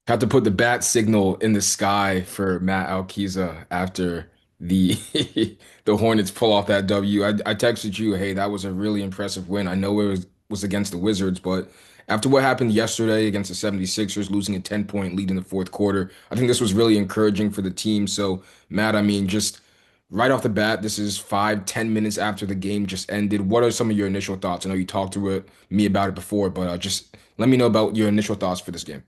Had to put the bat signal in the sky for Matt Alquiza after the the Hornets pull off that W. I texted you, hey, that was a really impressive win. I know it was against the Wizards, but after what happened yesterday against the 76ers, losing a 10-point lead in the fourth quarter, I think this was really encouraging for the team. So, Matt, I mean, just right off the bat, this is 5, 10 minutes after the game just ended. What are some of your initial thoughts? I know you talked to me about it before, but just let me know about your initial thoughts for this game.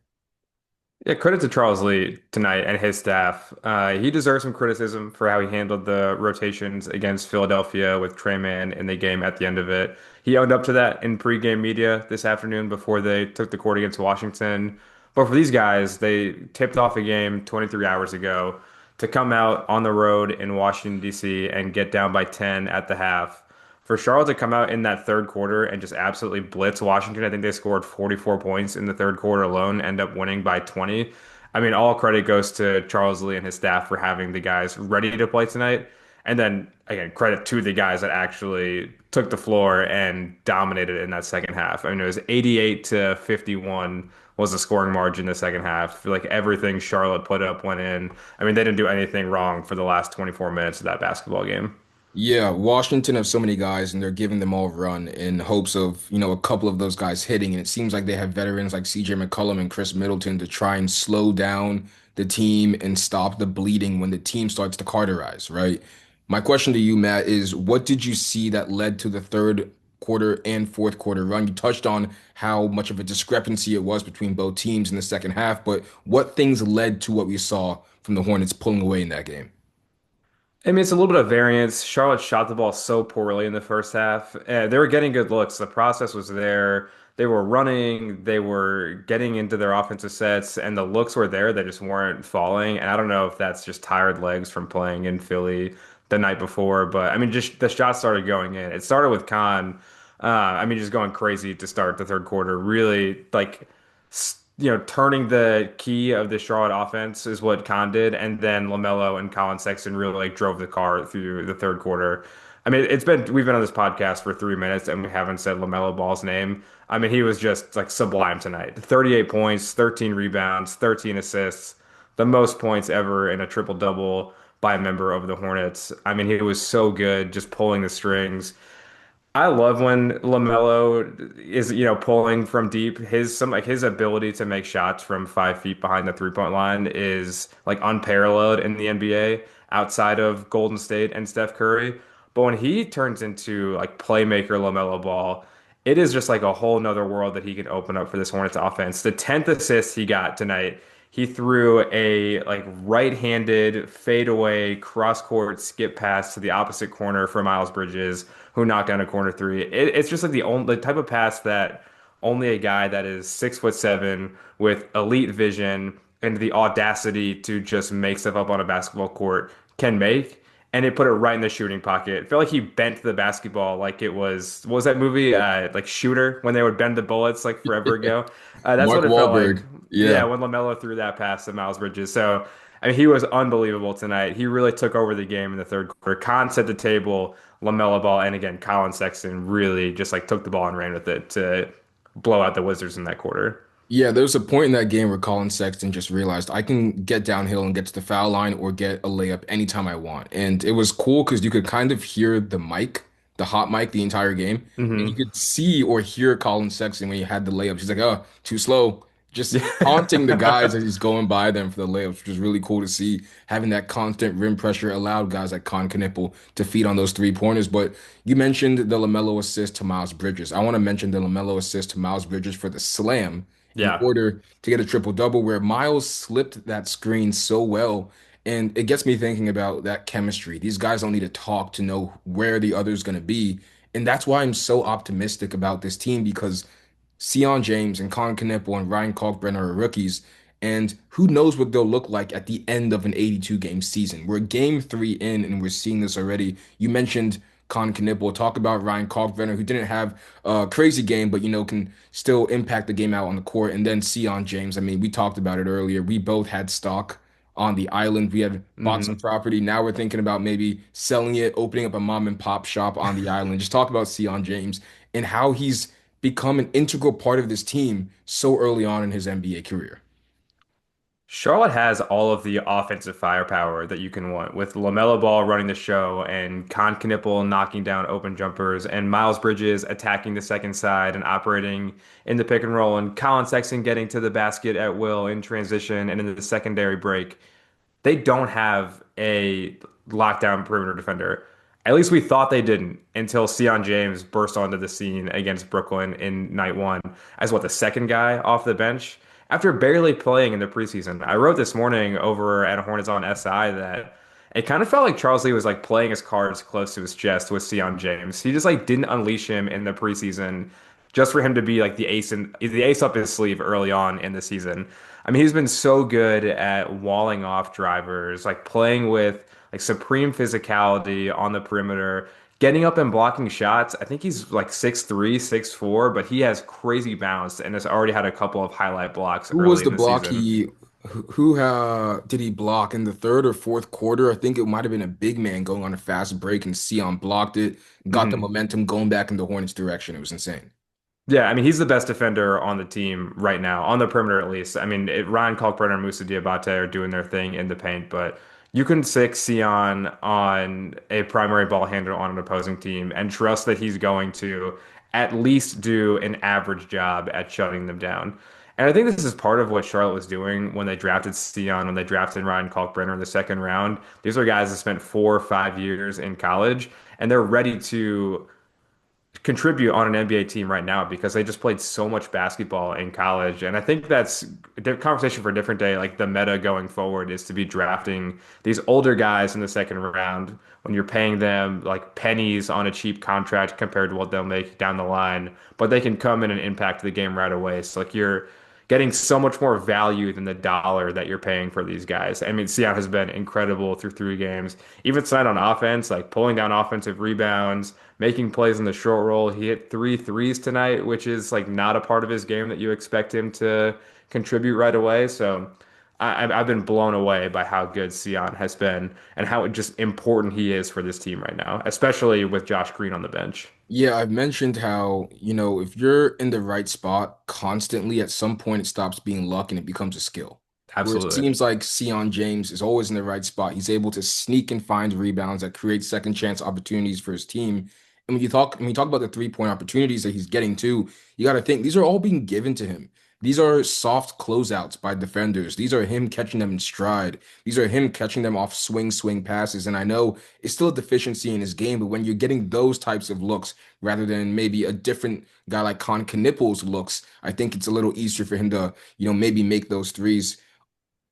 Yeah, credit to Charles Lee tonight and his staff. He deserves some criticism for how he handled the rotations against Philadelphia with Trey Mann in the game at the end of it. He owned up to that in pregame media this afternoon before they took the court against Washington. But for these guys, they tipped off a game 23 hours ago to come out on the road in Washington, D.C. and get down by 10 at the half. For Charlotte to come out in that third quarter and just absolutely blitz Washington, I think they scored 44 points in the third quarter alone, end up winning by 20. I mean, all credit goes to Charles Lee and his staff for having the guys ready to play tonight. And then again, credit to the guys that actually took the floor and dominated in that second half. I mean, it was 88 to 51 was the scoring margin in the second half. I feel like everything Charlotte put up went in. I mean, they didn't do anything wrong for the last 24 minutes of that basketball game. Yeah, Washington have so many guys and they're giving them all a run in hopes of, a couple of those guys hitting. And it seems like they have veterans like CJ McCollum and Chris Middleton to try and slow down the team and stop the bleeding when the team starts to carterize, right? My question to you, Matt, is what did you see that led to the third quarter and fourth quarter run? You touched on how much of a discrepancy it was between both teams in the second half, but what things led to what we saw from the Hornets pulling away in that game? I mean, it's a little bit of variance. Charlotte shot the ball so poorly in the first half. They were getting good looks. The process was there. They were running. They were getting into their offensive sets, and the looks were there. They just weren't falling. And I don't know if that's just tired legs from playing in Philly the night before, but I mean, just the shots started going in. It started with Khan. I mean, just going crazy to start the third quarter. Really, like turning the key of the Charlotte offense is what Khan did, and then LaMelo and Colin Sexton really like drove the car through the third quarter. I mean, we've been on this podcast for 3 minutes and we haven't said LaMelo Ball's name. I mean, he was just like sublime tonight. 38 points, 13 rebounds, 13 assists, the most points ever in a triple double by a member of the Hornets. I mean, he was so good, just pulling the strings. I love when LaMelo is, pulling from deep. His ability to make shots from 5 feet behind the three-point line is like unparalleled in the NBA outside of Golden State and Steph Curry. But when he turns into like playmaker LaMelo Ball, it is just like a whole nother world that he can open up for this Hornets offense. The 10th assist he got tonight, he threw a like right-handed fadeaway cross-court skip pass to the opposite corner for Miles Bridges, who knocked down a corner three. It's just like the type of pass that only a guy that is 6'7" with elite vision and the audacity to just make stuff up on a basketball court can make. And he put it right in the shooting pocket. I feel like he bent the basketball like it was, what was that movie? Like Shooter, when they would bend the bullets like forever ago. That's Mark what it felt like. Wahlberg. Yeah, Yeah. when LaMelo threw that pass to Miles Bridges. So, I mean, he was unbelievable tonight. He really took over the game in the third quarter. Khan set the table, LaMelo Ball, and again, Colin Sexton really just like took the ball and ran with it to blow out the Wizards in that quarter. Yeah, there was a point in that game where Colin Sexton just realized I can get downhill and get to the foul line or get a layup anytime I want. And it was cool because you could kind of hear the mic, the hot mic, the entire game. And you Hmm could see or hear Colin Sexton when he had the layups. He's like, oh, too slow. Just taunting the guys Yeah. as he's going by them for the layups, which was really cool to see. Having that constant rim pressure allowed guys like Con Knippel to feed on those three-pointers. But you mentioned the LaMelo assist to Miles Bridges. I want to mention the LaMelo assist to Miles Bridges for the slam in Yeah. order to get a triple double, where Miles slipped that screen so well. And it gets me thinking about that chemistry. These guys don't need to talk to know where the other's going to be. And that's why I'm so optimistic about this team because Sion James and Colin Knippel and Ryan Kalkbrenner are rookies. And who knows what they'll look like at the end of an 82 game season. We're game three in, and we're seeing this already. You mentioned Colin Knippel. Talk about Ryan Kalkbrenner, who didn't have a crazy game, but can still impact the game out on the court. And then Sion James. I mean, we talked about it earlier. We both had stock on the island. We had bought some hmm property. Now we're thinking about maybe selling it, opening up a mom and pop shop on the island. Just talk about Sion James and how he's become an integral part of this team so early on in his NBA career. Charlotte has all of the offensive firepower that you can want, with LaMelo Ball running the show and Con Knipple knocking down open jumpers and Miles Bridges attacking the second side and operating in the pick and roll and Colin Sexton getting to the basket at will in transition and in the secondary break. They don't have a lockdown perimeter defender. At least we thought they didn't until Sion James burst onto the scene against Brooklyn in night one as what, the second guy off the bench after barely playing in the preseason. I wrote this morning over at Hornets on SI that it kind of felt like Charles Lee was like playing his cards close to his chest with Sion James. He just like didn't unleash him in the preseason just for him to be like the ace up his sleeve early on in the season. I mean, he's been so good at walling off drivers, like playing with like supreme physicality on the perimeter, getting up and blocking shots. I think he's like 6'3", 6'4", but he has crazy bounce and has already had a couple of highlight blocks Who was early the in the block season. he did he block in the third or fourth quarter? I think it might have been a big man going on a fast break and Sion blocked it, got the Mhm. momentum going back in the Hornets direction. It was insane. Yeah, I mean, he's the best defender on the team right now, on the perimeter at least. I mean, Ryan Kalkbrenner and Moussa Diabate are doing their thing in the paint, but you can stick Sion on a primary ball handler on an opposing team and trust that he's going to at least do an average job at shutting them down. And I think this is part of what Charlotte was doing when they drafted Sion, when they drafted Ryan Kalkbrenner in the second round. These are guys that spent 4 or 5 years in college, and they're ready to contribute on an NBA team right now because they just played so much basketball in college. And I think that's a conversation for a different day. Like the meta going forward is to be drafting these older guys in the second round when you're paying them like pennies on a cheap contract compared to what they'll make down the line, but they can come in and impact the game right away. So like you're getting so much more value than the dollar that you're paying for these guys. I mean, Sion has been incredible through 3 games. Even tonight on offense, like pulling down offensive rebounds, making plays in the short roll. He hit 3 threes tonight, which is like not a part of his game that you expect him to contribute right away. So I've been blown away by how good Sion has been and how just important he is for this team right now, especially with Josh Green on the bench. Yeah, I've mentioned how, if you're in the right spot constantly, at some point it stops being luck and it becomes a skill. Where it Absolutely. seems like Sion James is always in the right spot. He's able to sneak and find rebounds that create second chance opportunities for his team. And when you talk about the 3-point opportunities that he's getting to, you got to think these are all being given to him. These are soft closeouts by defenders. These are him catching them in stride. These are him catching them off swing passes. And I know it's still a deficiency in his game, but when you're getting those types of looks, rather than maybe a different guy like Con Knipples looks, I think it's a little easier for him to, maybe make those threes.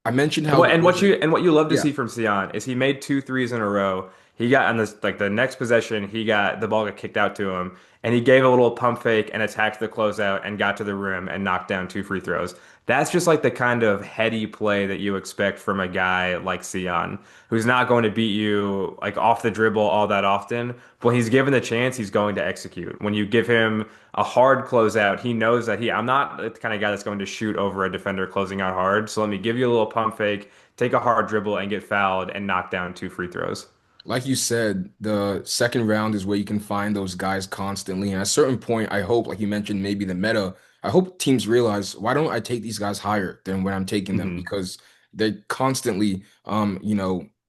I mentioned And how what the and what Wizards, you and what you love to yeah, see from Sion is he made 2 threes in a row. He got on this like the next possession, he got the ball got kicked out to him, and he gave a little pump fake and attacked the closeout and got to the rim and knocked down 2 free throws. That's just like the kind of heady play that you expect from a guy like Sion, who's not going to beat you like off the dribble all that often. But when he's given the chance, he's going to execute. When you give him a hard closeout, he knows that I'm not the kind of guy that's going to shoot over a defender closing out hard. So let me give you a little pump fake, take a hard dribble and get fouled and knock down 2 free throws. like you said, the second round is where you can find those guys constantly. And at a certain point, I hope, like you mentioned, maybe the meta, I hope teams realize, why don't I take these guys higher than when I'm taking them? Hmm. Because they constantly,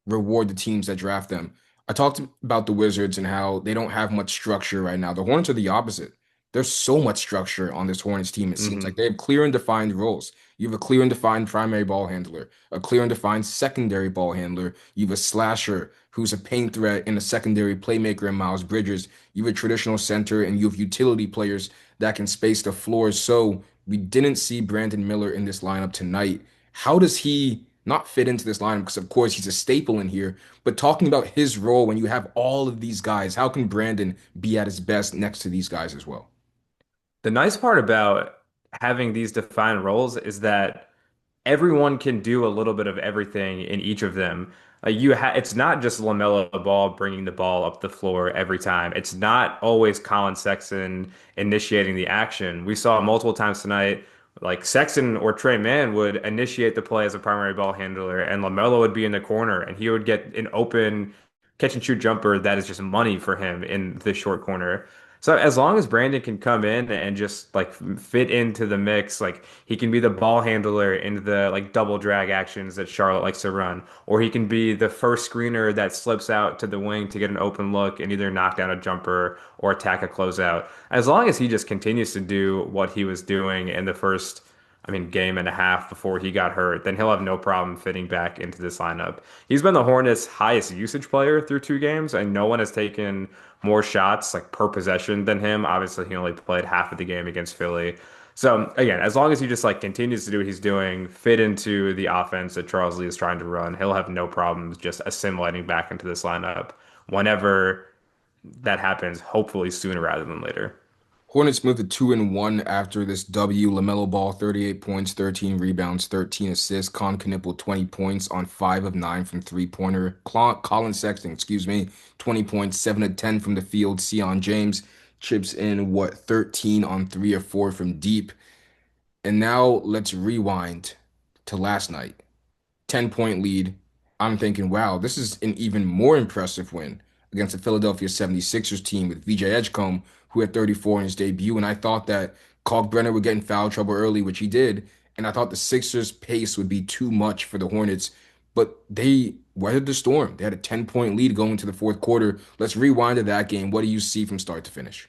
reward the teams that draft them. I talked about the Wizards and how they don't have much structure right now. The Hornets are the opposite. There's so much structure on this Hornets team. It seems like Hmm. they have clear and defined roles. You have a clear and defined primary ball handler, a clear and defined secondary ball handler. You have a slasher who's a paint threat and a secondary playmaker in Miles Bridges. You have a traditional center and you have utility players that can space the floor. So we didn't see Brandon Miller in this lineup tonight. How does he not fit into this lineup? Because of course he's a staple in here. But talking about his role when you have all of these guys, how can Brandon be at his best next to these guys as well? The nice part about having these defined roles is that everyone can do a little bit of everything in each of them. It's not just LaMelo Ball bringing the ball up the floor every time. It's not always Colin Sexton initiating the action. We saw multiple times tonight, like Sexton or Trey Mann would initiate the play as a primary ball handler, and LaMelo would be in the corner, and he would get an open catch and shoot jumper that is just money for him in the short corner. So as long as Brandon can come in and just like fit into the mix, like he can be the ball handler in the like double drag actions that Charlotte likes to run, or he can be the first screener that slips out to the wing to get an open look and either knock down a jumper or attack a closeout. As long as he just continues to do what he was doing in the first, I mean, game and a half before he got hurt, then he'll have no problem fitting back into this lineup. He's been the Hornets' highest usage player through 2 games, and no one has taken more shots like per possession than him. Obviously, he only played half of the game against Philly. So again, as long as he just like continues to do what he's doing, fit into the offense that Charles Lee is trying to run, he'll have no problems just assimilating back into this lineup whenever that happens, hopefully sooner rather than later. Hornets moved to 2-1 after this W. LaMelo Ball, 38 points, 13 rebounds, 13 assists. Con Knipple, 20 points on 5 of 9 from three-pointer. Colin Sexton, 20 points, 7 of 10 from the field. Sion James chips in, 13 on 3 of 4 from deep. And now let's rewind to last night. 10-point lead. I'm thinking, wow, this is an even more impressive win against the Philadelphia 76ers team with VJ Edgecombe, who had 34 in his debut. And I thought that Kalkbrenner would get in foul trouble early, which he did. And I thought the Sixers' pace would be too much for the Hornets, but they weathered the storm. They had a 10-point lead going into the fourth quarter. Let's rewind to that game. What do you see from start to finish?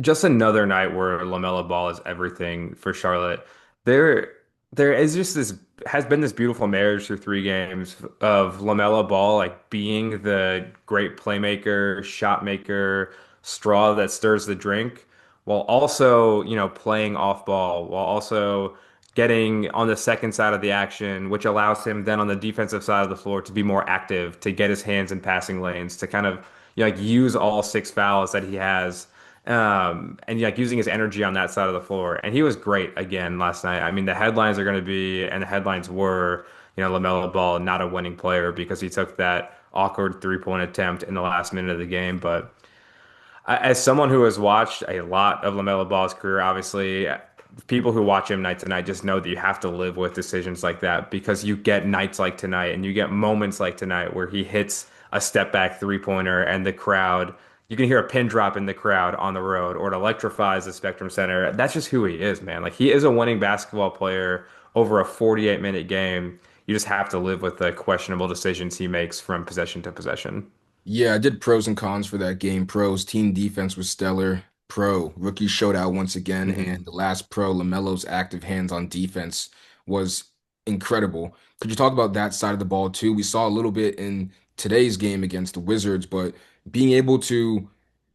Just another night where LaMelo Ball is everything for Charlotte. There, there is just this has been this beautiful marriage through 3 games of LaMelo Ball like being the great playmaker, shot maker, straw that stirs the drink, while also, playing off ball, while also getting on the second side of the action, which allows him then on the defensive side of the floor to be more active, to get his hands in passing lanes, to kind of like use all 6 fouls that he has and like using his energy on that side of the floor. And he was great again last night. I mean, the headlines are going to be, and the headlines were, LaMelo Ball not a winning player because he took that awkward 3-point attempt in the last minute of the game. But as someone who has watched a lot of LaMelo Ball's career, obviously, people who watch him night to night just know that you have to live with decisions like that because you get nights like tonight and you get moments like tonight where he hits a step back 3-pointer and the crowd, you can hear a pin drop in the crowd on the road or it electrifies the Spectrum Center. That's just who he is, man. Like he is a winning basketball player over a 48-minute game. You just have to live with the questionable decisions he makes from possession to possession. Yeah, I did pros and cons for that game. Pros, team defense was stellar. Pro, rookie showed out once again. Mhm. And the last pro, LaMelo's active hands on defense was incredible. Could you talk about that side of the ball too? We saw a little bit in today's game against the Wizards, but being able to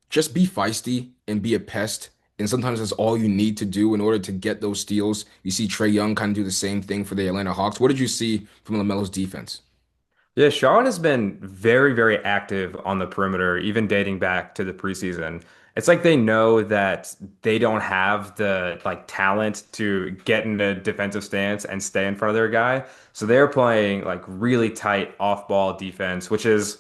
just be feisty and be a pest. And sometimes that's all you need to do in order to get those steals. You see Trey Young kind of do the same thing for the Atlanta Hawks. What did you see from LaMelo's defense? Yeah, Charlotte has been very, very active on the perimeter, even dating back to the preseason. It's like they know that they don't have the like talent to get in a defensive stance and stay in front of their guy. So they're playing like really tight off-ball defense, which is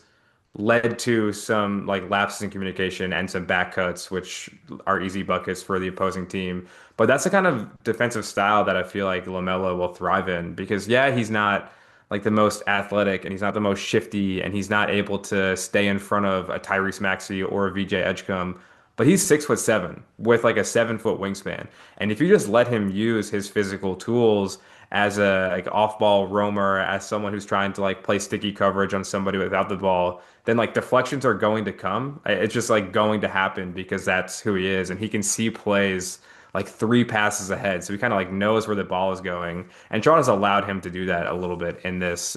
led to some like lapses in communication and some back cuts, which are easy buckets for the opposing team. But that's the kind of defensive style that I feel like LaMelo will thrive in because yeah, he's not like the most athletic and he's not the most shifty and he's not able to stay in front of a Tyrese Maxey or a VJ Edgecombe. But he's 6'7" with like a 7-foot wingspan. And if you just let him use his physical tools as a like off-ball roamer, as someone who's trying to like play sticky coverage on somebody without the ball, then like deflections are going to come. It's just like going to happen because that's who he is, and he can see plays like 3 passes ahead, so he kind of like knows where the ball is going. And Charlotte has allowed him to do that a little bit in this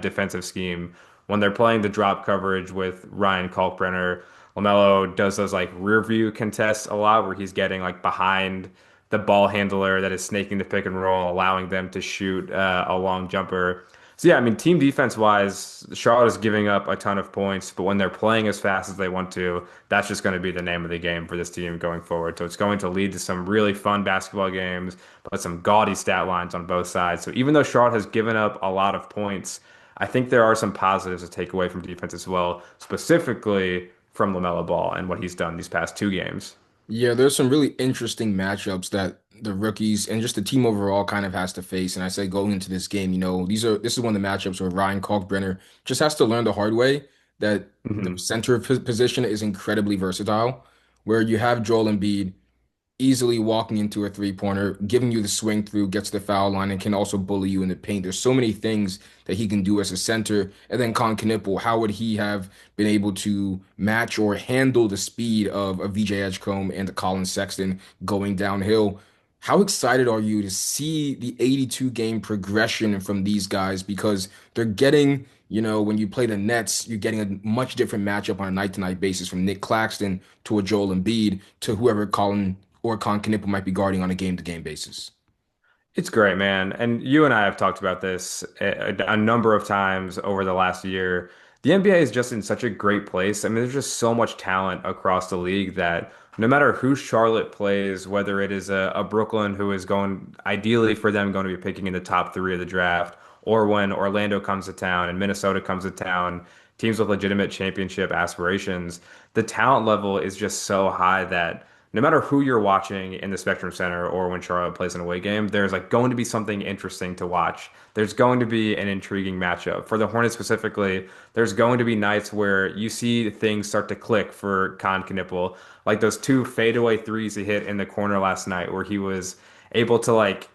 defensive scheme when they're playing the drop coverage with Ryan Kalkbrenner. LaMelo does those like rear view contests a lot where he's getting like behind the ball handler that is snaking the pick and roll, allowing them to shoot a long jumper. So yeah, I mean, team defense wise, Charlotte is giving up a ton of points, but when they're playing as fast as they want to, that's just going to be the name of the game for this team going forward. So it's going to lead to some really fun basketball games, but some gaudy stat lines on both sides. So even though Charlotte has given up a lot of points, I think there are some positives to take away from defense as well, specifically from LaMelo Ball and what he's done these past 2 games. Yeah, there's some really interesting matchups that the rookies and just the team overall kind of has to face. And I say going into this game, this is one of the matchups where Ryan Kalkbrenner just has to learn the hard way that the Mhm. center position is incredibly versatile. where you have Joel Embiid easily walking into a three-pointer, giving you the swing through, gets to the foul line, and can also bully you in the paint. There's so many things that he can do as a center. And then Con Knipple, how would he have been able to match or handle the speed of a VJ Edgecombe and the Colin Sexton going downhill? How excited are you to see the 82 game progression from these guys? Because they're getting, when you play the Nets, you're getting a much different matchup on a night-to-night basis from Nick Claxton to a Joel Embiid to whoever Colin or Con Knipple might be guarding on a game-to-game basis. It's great, man. And you and I have talked about this a number of times over the last year. The NBA is just in such a great place. I mean, there's just so much talent across the league that no matter who Charlotte plays, whether it is a Brooklyn who is going, ideally for them, going to be picking in the top three of the draft, or when Orlando comes to town and Minnesota comes to town, teams with legitimate championship aspirations, the talent level is just so high that no matter who you're watching in the Spectrum Center or when Charlotte plays an away game, there's like going to be something interesting to watch. There's going to be an intriguing matchup. For the Hornets specifically, there's going to be nights where you see things start to click for Con Knipple, like those two fadeaway threes he hit in the corner last night, where he was able to like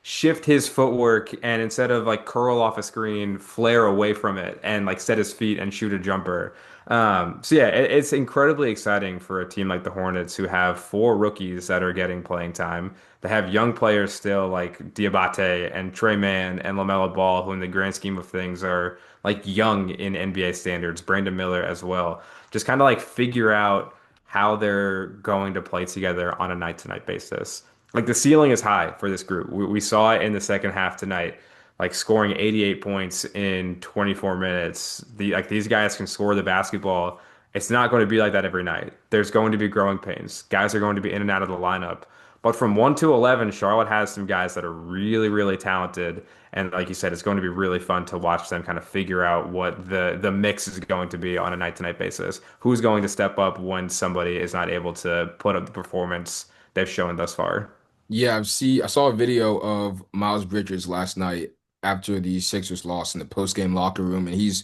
shift his footwork and instead of like curl off a screen, flare away from it and like set his feet and shoot a jumper. So yeah, it's incredibly exciting for a team like the Hornets who have four rookies that are getting playing time. They have young players still like Diabate and Trey Mann and LaMelo Ball, who in the grand scheme of things are like young in NBA standards. Brandon Miller as well. Just kind of like figure out how they're going to play together on a night-to-night basis. Like the ceiling is high for this group. We saw it in the second half tonight, like scoring 88 points in 24 minutes. These guys can score the basketball. It's not going to be like that every night. There's going to be growing pains. Guys are going to be in and out of the lineup. But from 1 to 11, Charlotte has some guys that are really, really talented. And like you said, it's going to be really fun to watch them kind of figure out what the mix is going to be on a night-to-night basis. Who's going to step up when somebody is not able to put up the performance they've shown thus far. Yeah, I saw a video of Miles Bridges last night after the Sixers lost in the post-game locker room, and he's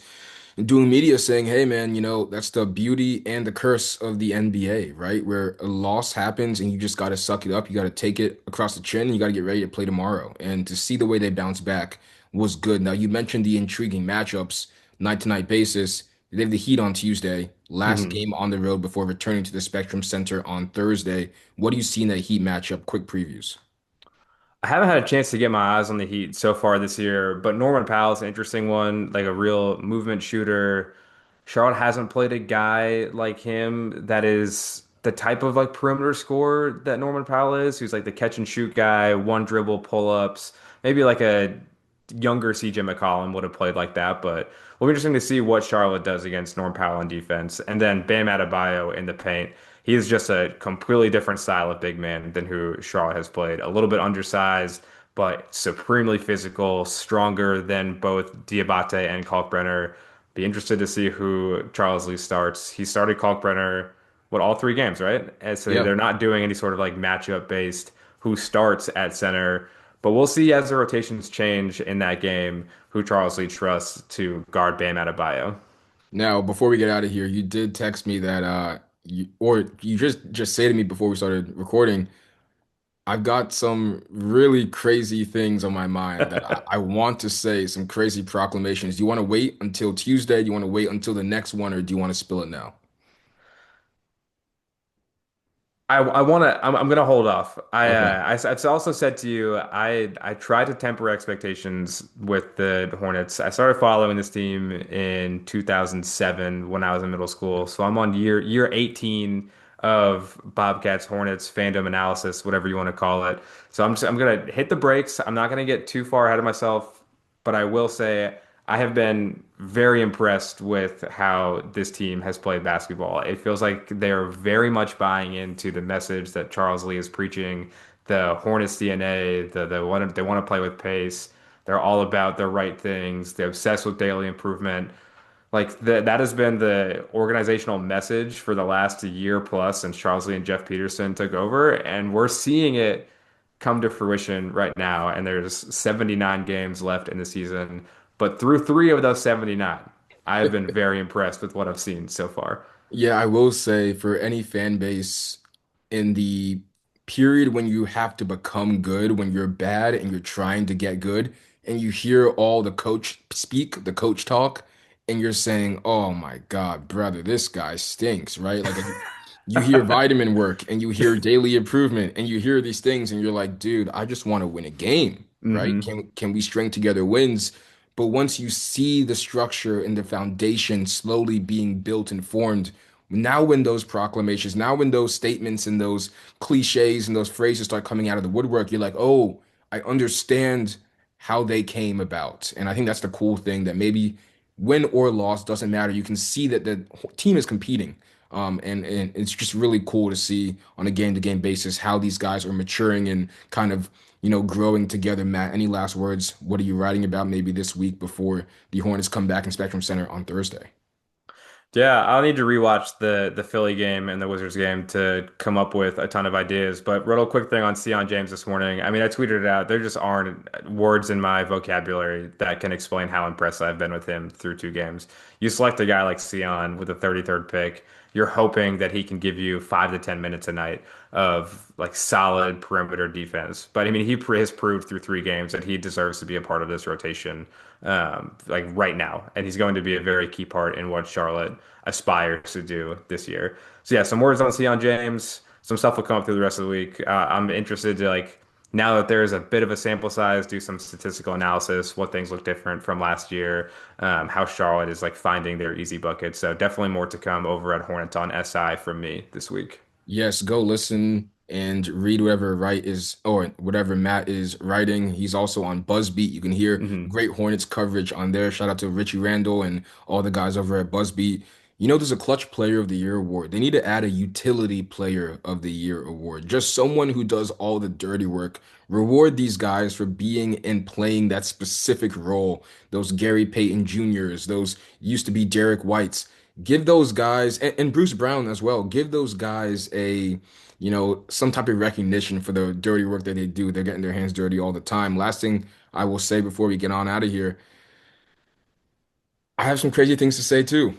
doing media saying, "Hey, man, that's the beauty and the curse of the NBA, right? Where a loss happens and you just got to suck it up. You got to take it across the chin and you got to get ready to play tomorrow." And to see the way they bounce back was good. Now, you mentioned the intriguing matchups, night to night basis. They have the Heat on Tuesday, last Mhm. game on the road before returning to the Spectrum Center on Thursday. What do you see in that Heat matchup? Quick previews. I haven't had a chance to get my eyes on the Heat so far this year, but Norman Powell's an interesting one, like a real movement shooter. Charlotte hasn't played a guy like him that is the type of like perimeter scorer that Norman Powell is, who's like the catch and shoot guy, one dribble pull ups, maybe like a younger CJ McCollum would have played like that, but it'll be interesting to see what Charlotte does against Norm Powell in defense. And then Bam Adebayo in the paint. He is just a completely different style of big man than who Charlotte has played. A little bit undersized, but supremely physical, stronger than both Diabate and Kalkbrenner. Be interested to see who Charles Lee starts. He started Kalkbrenner, what, all three games, right? And so Yeah. they're not doing any sort of like matchup based who starts at center. But we'll see as the rotations change in that game who Charles Lee trusts to guard Bam Adebayo. Now, before we get out of here, you did text me that or you just say to me before we started recording, I've got some really crazy things on my mind that I want to say, some crazy proclamations. Do you want to wait until Tuesday? Do you want to wait until the next one, or do you want to spill it now? I want to. I'm gonna hold off. Okay. I've also said to you, I tried to temper expectations with the Hornets. I started following this team in 2007 when I was in middle school, so I'm on year 18 of Bobcats Hornets fandom analysis, whatever you want to call it. So I'm gonna hit the brakes. I'm not gonna get too far ahead of myself, but I will say I have been very impressed with how this team has played basketball. It feels like they're very much buying into the message that Charles Lee is preaching, the Hornets DNA, they want to play with pace. They're all about the right things. They're obsessed with daily improvement. Like that has been the organizational message for the last year plus since Charles Lee and Jeff Peterson took over, and we're seeing it come to fruition right now. And there's 79 games left in the season, but through three of those 79, I've been very impressed with what I've seen so far. Yeah, I will say for any fan base in the period when you have to become good, when you're bad and you're trying to get good, and you hear all the coach speak, the coach talk, and you're saying, "Oh my God, brother, this guy stinks," right? Like you hear vitamin work and you hear daily improvement and you hear these things and you're like, "Dude, I just want to win a game." Right? Hmm. Can we string together wins? But once you see the structure and the foundation slowly being built and formed, now when those proclamations, now when those statements and those cliches and those phrases start coming out of the woodwork, you're like, oh, I understand how they came about. And I think that's the cool thing that maybe win or loss doesn't matter. You can see that the team is competing. And it's just really cool to see on a game-to-game basis how these guys are maturing and kind of, growing together. Matt, any last words? What are you writing about maybe this week before the Hornets come back in Spectrum Center on Thursday? Yeah, I'll need to rewatch the Philly game and the Wizards game to come up with a ton of ideas. But real quick thing on Sion James this morning. I mean, I tweeted it out. There just aren't words in my vocabulary that can explain how impressed I've been with him through two games. You select a guy like Sion with the 33rd pick, you're hoping that he can give you 5 to 10 minutes a night of like solid perimeter defense. But I mean, has proved through 3 games that he deserves to be a part of this rotation, like right now, and he's going to be a very key part in what Charlotte aspires to do this year. So yeah, some words on Sion James. Some stuff will come up through the rest of the week. I'm interested to like now that there's a bit of a sample size, do some statistical analysis, what things look different from last year, how Charlotte is like finding their easy buckets. So definitely more to come over at Hornets on SI from me this week. Yes, go listen and read whatever Wright is or whatever Matt is writing. He's also on Buzzbeat. You can hear Hmm. great Hornets coverage on there. Shout out to Richie Randall and all the guys over at Buzzbeat. There's a Clutch Player of the Year award. They need to add a Utility Player of the Year award. Just someone who does all the dirty work. Reward these guys for being and playing that specific role. Those Gary Payton Juniors, those used to be Derek Whites. Give those guys and Bruce Brown as well. Give those guys some type of recognition for the dirty work that they do. They're getting their hands dirty all the time. Last thing I will say before we get on out of here, I have some crazy things to say too.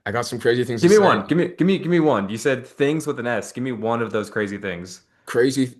I got some crazy things to Give me say. one. Give me one. You said things with an S. Give me one of those crazy things. Crazy,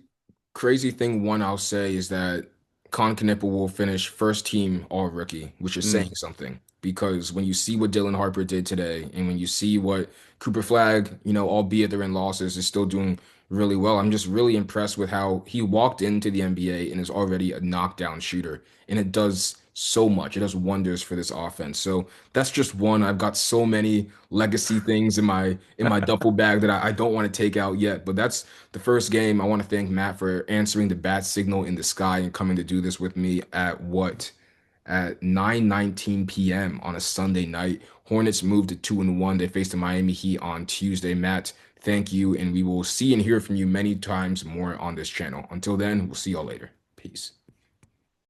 crazy thing one I'll say is that Con Knipple will finish first team all rookie, which is saying Mm. something. Because when you see what Dylan Harper did today, and when you see what Cooper Flag, albeit they're in losses, is still doing really well, I'm just really impressed with how he walked into the NBA and is already a knockdown shooter. And it does so much. It does wonders for this offense. So that's just one. I've got so many legacy things in my duffel bag that I don't want to take out yet. But that's the first game. I want to thank Matt for answering the bat signal in the sky and coming to do this with me at 9:19 p.m. on a Sunday night. Hornets moved to 2-1. They faced the Miami Heat on Tuesday. Matt, thank you, and we will see and hear from you many times more on this channel. Until then, we'll see y'all later. Peace.